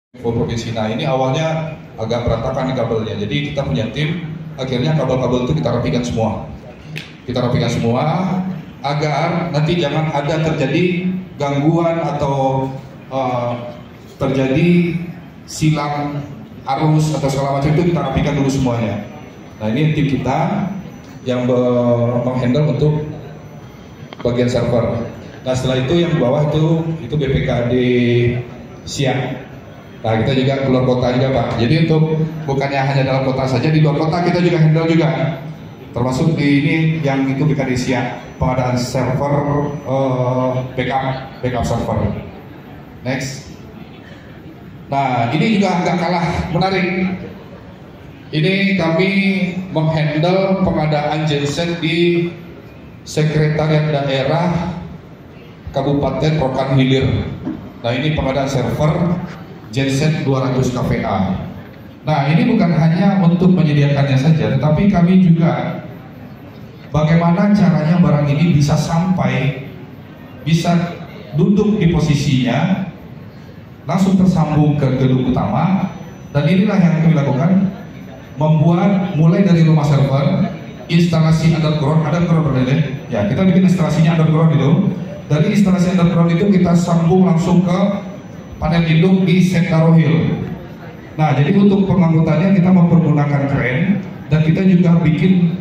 Info provinsi. Nah ini awalnya agak berantakan nih kabelnya. Jadi kita punya tim, akhirnya kabel-kabel itu kita rapikan semua. Kita rapikan semua agar nanti jangan ada terjadi gangguan atau terjadi silang arus atau segala macam itu kita rapikan dulu semuanya. Nah ini tim kita yang menghandle untuk bagian server. Nah setelah itu yang di bawah itu BPKD siang. Nah kita juga keluar kota juga Pak. Jadi untuk bukannya hanya dalam kota saja, di luar kota kita juga handle juga. Termasuk di ini yang itu BPKD siang, pengadaan server backup server. Next. Nah ini juga agak kalah menarik. Ini kami menghandle pengadaan genset di Sekretariat Daerah Kabupaten Rokan Hilir. Nah ini pengadaan server genset 200 kVA. Nah ini bukan hanya untuk menyediakannya saja, tetapi kami juga bagaimana caranya barang ini bisa sampai, bisa duduk di posisinya, langsung tersambung ke gedung utama. Dan inilah yang kami lakukan, membuat mulai dari rumah server, instalasi underground berdiri. Ya kita bikin instalasinya underground itu. Dari instalasi underground itu kita sambung langsung ke panel induk di Sentaro Hill. Nah, jadi untuk pengangkutannya kita mempergunakan kren dan kita juga bikin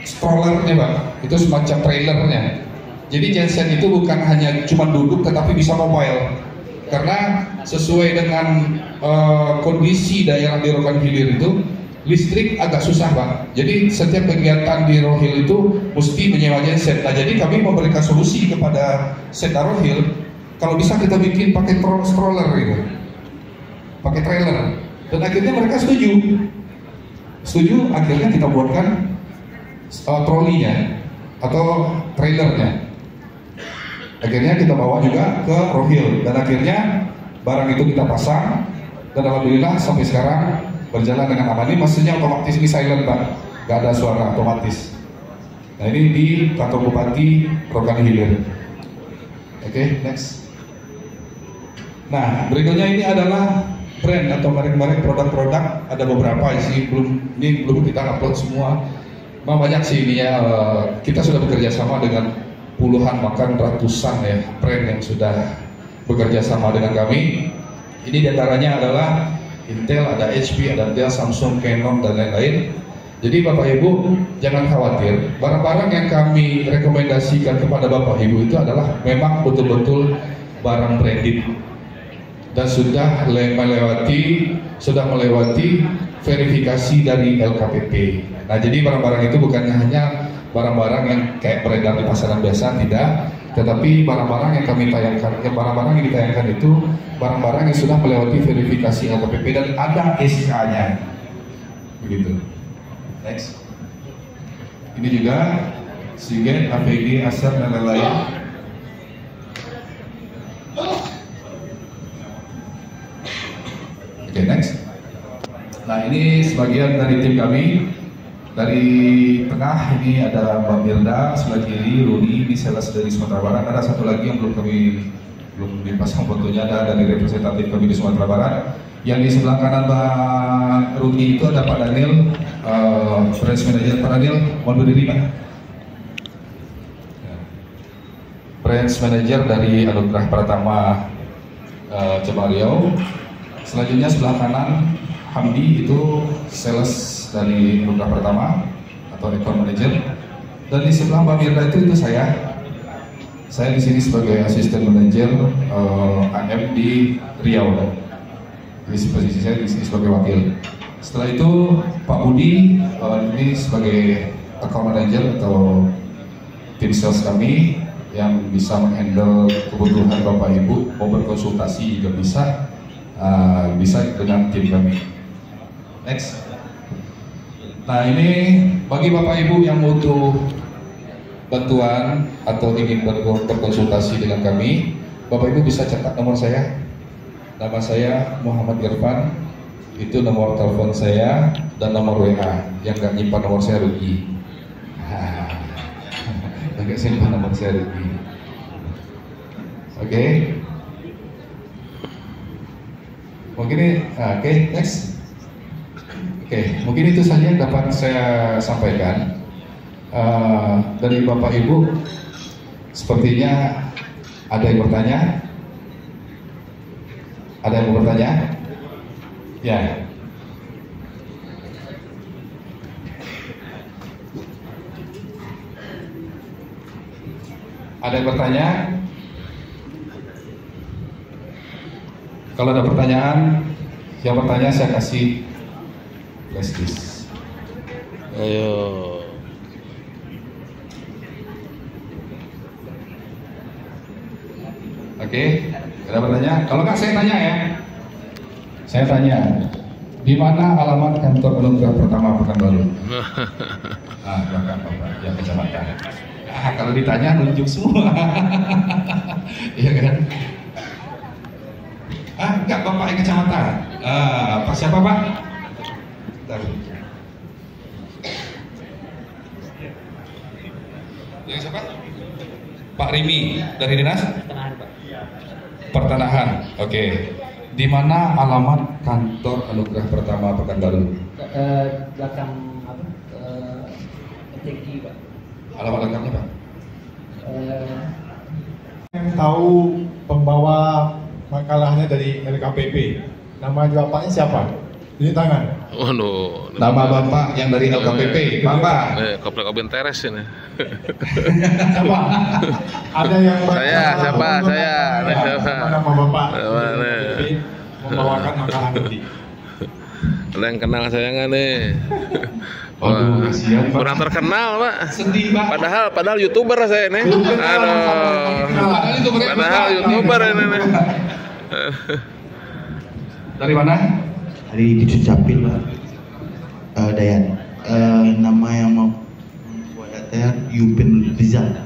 strollernya, Pak. Itu semacam trailernya. Jadi genset itu bukan hanya cuma duduk, tetapi bisa mobile. Karena sesuai dengan kondisi daerah di Rokan Hilir itu, listrik agak susah, Pak. Jadi setiap kegiatan di Rohil itu mesti menyewa genset. Nah, jadi kami memberikan solusi kepada Sentaro Hill. Kalau bisa kita bikin pakai stroller gitu, pakai trailer, dan akhirnya mereka setuju. Akhirnya kita buatkan trolinya atau trailernya. Akhirnya kita bawa juga ke Rohil, dan akhirnya barang itu kita pasang, dan alhamdulillah sampai sekarang berjalan dengan aman. Ini maksudnya otomatis, ini silent Pak, nggak ada suara, otomatis. Nah ini di kantor Bupati Rokan Hilir. Oke, next. Nah, berikutnya ini adalah brand atau merek-merek produk-produk. Ada beberapa sih, belum kita upload semua. Memang banyak sih ini ya. Kita sudah bekerja sama dengan puluhan bahkan ratusan ya brand yang sudah bekerja sama dengan kami. Ini diantaranya adalah Intel, ada HP, ada Dell, Samsung, Canon dan lain-lain. Jadi Bapak Ibu jangan khawatir. Barang-barang yang kami rekomendasikan kepada Bapak Ibu itu adalah memang betul-betul barang branded dan sudah melewati verifikasi dari LKPP. Nah, jadi barang-barang itu bukannya hanya barang-barang yang kayak beredar di pasaran biasa, tidak, tetapi barang-barang yang kami tayangkan, barang-barang yang ditayangkan itu barang-barang yang sudah melewati verifikasi LKPP dan ada SK-nya. Begitu. Next. Ini juga Seagate, APG, Acer dan lain-lain. Oke, next. Nah ini sebagian dari tim kami. Dari tengah ini ada Mbak Mirda, sebelah kiri Rudi, ini sales dari Sumatera Barat. Ada satu lagi yang belum dipasang fotonya, ada dari representatif kami di Sumatera Barat. Yang di sebelah kanan Mbak Rudi itu ada Pak Daniel, branch manager. Pak Daniel, mohon berdiri Pak. Branch manager dari Anugerah Pratama Cabang Riau. Selanjutnya sebelah kanan Hamdi, itu sales dari Anugerah Pratama atau account manager. Dan di sebelah Mbak Mirda itu saya. Saya di sini sebagai asisten manager AM di Riau. Di posisi saya di sini sebagai wakil. Setelah itu Pak Budi ini sebagai account manager atau tim sales kami yang bisa menghandle kebutuhan Bapak Ibu, mau berkonsultasi juga bisa dengan tim kami. Next. Nah ini bagi Bapak Ibu yang butuh bantuan atau ingin berkonsultasi dengan kami, Bapak Ibu bisa catat nomor saya. Nama saya Muhammad Irfan, itu nomor telepon saya dan nomor WA. Yang nggak nyimpan nomor saya rugi. Yang nggak simpan nomor saya rugi. Oke. Mungkin ini, oke, next. Oke, mungkin itu saja yang dapat saya sampaikan. Dari Bapak Ibu, sepertinya ada yang bertanya? Ada yang mau bertanya? Ya. Ada yang bertanya? Kalau ada pertanyaan, yang bertanya saya kasih flash disk. Ayo. Oke, ada pertanyaan? Kalau nggak saya tanya ya. Saya tanya, di mana alamat kantor Anugerah Pertama Pekanbaru? Belakang Bapak, yang kecamatan. Kalau ditanya nunjuk semua. Iya kan? Enggak, Bapak yang kecamatan. Pak siapa Pak? Bentar. Yang siapa? Pak Rimi dari dinas? Pertanahan. Oke. Di mana alamat kantor Anugerah Pertama Pekanbaru? Belakang apa? ETG Pak. Alamat lengkapnya Pak? Yang tahu pembawa makalahnya dari LKPP, nama bapaknya siapa? Tunjuk tangan. Oh no. Nama Bapak yang dari LKPP, Bapak. Komplek teres ini. Siapa? Ada yang Saya, siapa? Saya. Siapa nama bapak? Mana? LKPP membawakan makalah nanti. Ada yang kenal saya nggak nih? Waduh, kasihan, Pak. Kurang terkenal Pak. Sedih Pak. Padahal YouTuber saya ini. Padahal YouTuber ini nih. Dari mana? Dari Dicu Capil Pak. Dayan. Nama yang mau buat Yupin Rizal.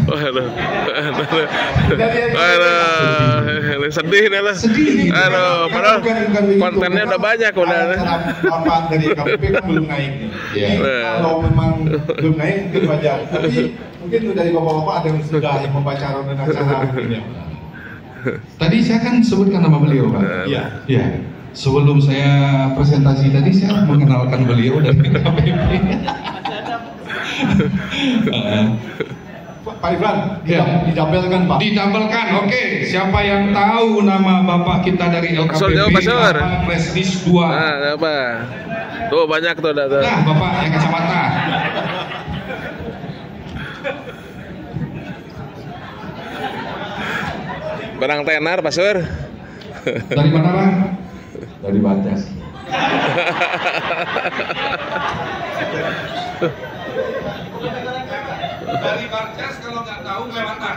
Aduh, sedih nih lah. Aduh, padahal kontennya udah banyak udah. Bapak dari KPP kan belum naik nih. Iya. Kalau memang belum naik mungkin wajar. Tapi mungkin dari bapak-bapak ada yang sudah yang membaca ronde acara mungkin ya. Tadi saya kan sebutkan nama beliau Pak. Iya. Iya. Sebelum saya presentasi tadi saya mengenalkan beliau dari KPP. Pak Ifran, Ya. didabelkan Pak. Didabelkan, oke. Siapa yang tahu nama Bapak kita dari LKPP? Jawab, Pasor. Bapak Prestis 2. Nah, apa? Tuh banyak tuh ada. Nah, Bapak yang kecamatan. Barang tenar, Pak Sur. Dari mana Pak? Dari Batas. Dari Batas kalau nggak tahu kelewatan.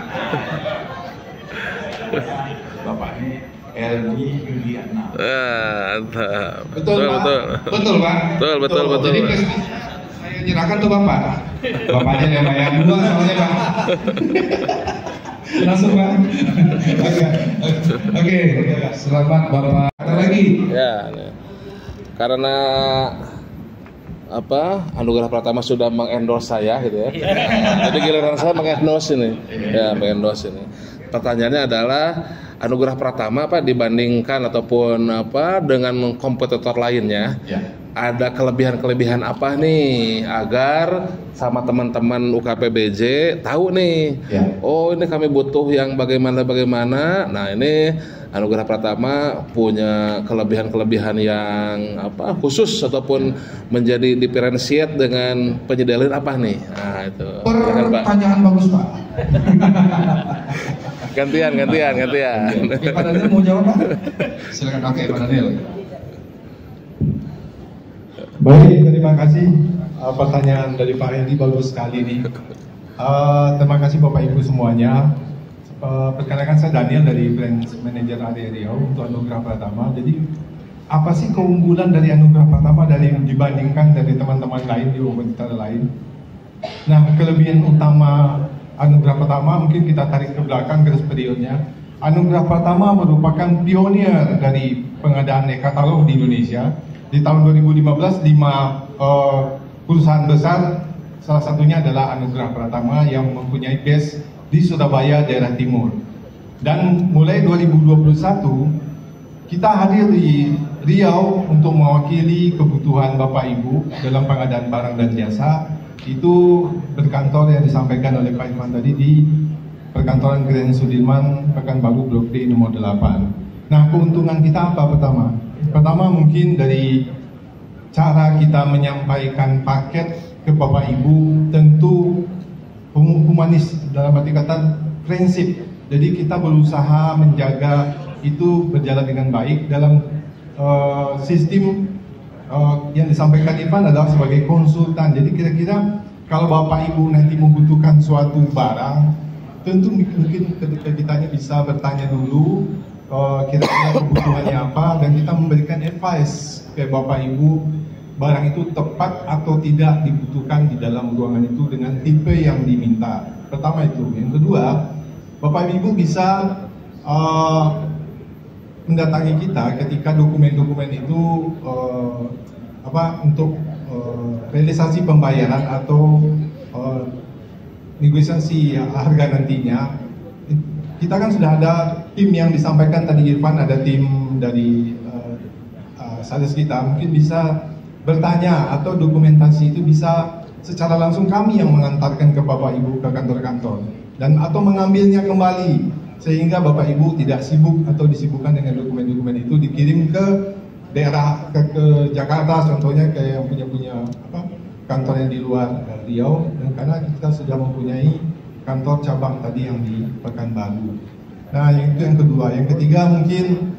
Bapaknya Eldi Yuliana. Mantap. Betul Pak. Betul. Betul Pak. Betul. Jadi Prestis saya nyerahkan tuh Bapak. Bapaknya yang dua soalnya Pak. Langsung Pak. Oke, selamat Bapak. Ada lagi? Ya, nih. Karena Anugerah Pratama sudah mengendorse saya gitu ya. Jadi giliran saya mengendorse ini. Ya, mengendorse ini. Pertanyaannya adalah Anugerah Pratama dibandingkan ataupun dengan kompetitor lainnya. Ya. Ada kelebihan-kelebihan apa nih agar sama teman-teman UKPBJ tahu nih. Ya. Oh, ini kami butuh yang bagaimana. Nah, ini Anugerah Pratama punya kelebihan-kelebihan yang khusus ataupun menjadi diferensiat dengan penyedia lain apa nih? Nah, itu. Silakan, Pak. Pertanyaan bagus Pak. Gantian. Oke, Pak Daniel mau jawab Pak? Silakan. Oke, Pak Daniel. Baik, terima kasih. Pertanyaan dari Pak Eldi bagus sekali nih. Terima kasih Bapak Ibu semuanya. Perkenalkan saya Daniel dari Brand Manager Area Riau untuk Anugerah Pratama. Jadi apa sih keunggulan dari Anugerah Pratama dari dibandingkan dari teman-teman lain di kompetitor lain? Nah, kelebihan utama Anugerah Pratama mungkin kita tarik ke belakang garis periodnya. Anugerah Pratama merupakan pionir dari pengadaan e-katalog di Indonesia. Di tahun 2015 5 perusahaan besar, salah satunya adalah Anugerah Pratama yang mempunyai base di Surabaya daerah timur. Dan mulai 2021 kita hadir di Riau untuk mewakili kebutuhan Bapak Ibu dalam pengadaan barang dan jasa. Itu berkantor yang disampaikan oleh Pak Irfan tadi di perkantoran Grand Sudirman, Pekanbaru Blok D nomor 8. Nah, keuntungan kita apa pertama? Pertama mungkin dari cara kita menyampaikan paket ke Bapak Ibu tentu humanis, dalam arti kata prinsip. Jadi kita berusaha menjaga itu berjalan dengan baik dalam sistem yang disampaikan Irfan adalah sebagai konsultan. Jadi kira-kira kalau Bapak Ibu nanti membutuhkan suatu barang, tentu mungkin ketika kitanya bisa bertanya dulu kira-kira kebutuhannya apa, dan kita memberikan advice ke Bapak Ibu barang itu tepat atau tidak dibutuhkan di dalam ruangan itu dengan tipe yang diminta. Pertama itu. Yang kedua, Bapak Ibu bisa mendatangi kita ketika dokumen-dokumen itu untuk realisasi pembayaran atau negosiasi harga nantinya. Kita kan sudah ada tim yang disampaikan tadi Irfan, ada tim dari sales kita, mungkin bisa bertanya atau dokumentasi itu bisa secara langsung kami yang mengantarkan ke Bapak Ibu ke kantor-kantor dan atau mengambilnya kembali sehingga Bapak Ibu tidak sibuk atau disibukkan dengan dokumen-dokumen itu, dikirim ke daerah ke Jakarta contohnya, kayak yang punya kantor yang di luar Riau, dan karena kita sudah mempunyai kantor cabang tadi yang di Pekanbaru. Nah, itu yang kedua. Yang ketiga mungkin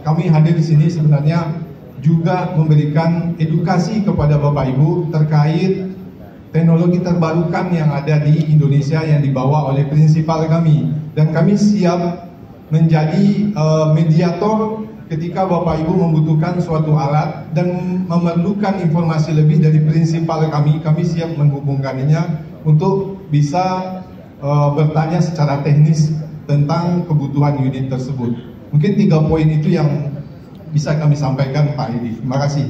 kami hadir di sini sebenarnya juga memberikan edukasi kepada Bapak Ibu terkait teknologi terbarukan yang ada di Indonesia yang dibawa oleh prinsipal kami, dan kami siap menjadi mediator ketika Bapak Ibu membutuhkan suatu alat dan memerlukan informasi lebih dari prinsipal kami siap menghubungkannya untuk bisa bertanya secara teknis tentang kebutuhan unit tersebut. Mungkin 3 poin itu yang bisa kami sampaikan Pak Edi. Terima kasih.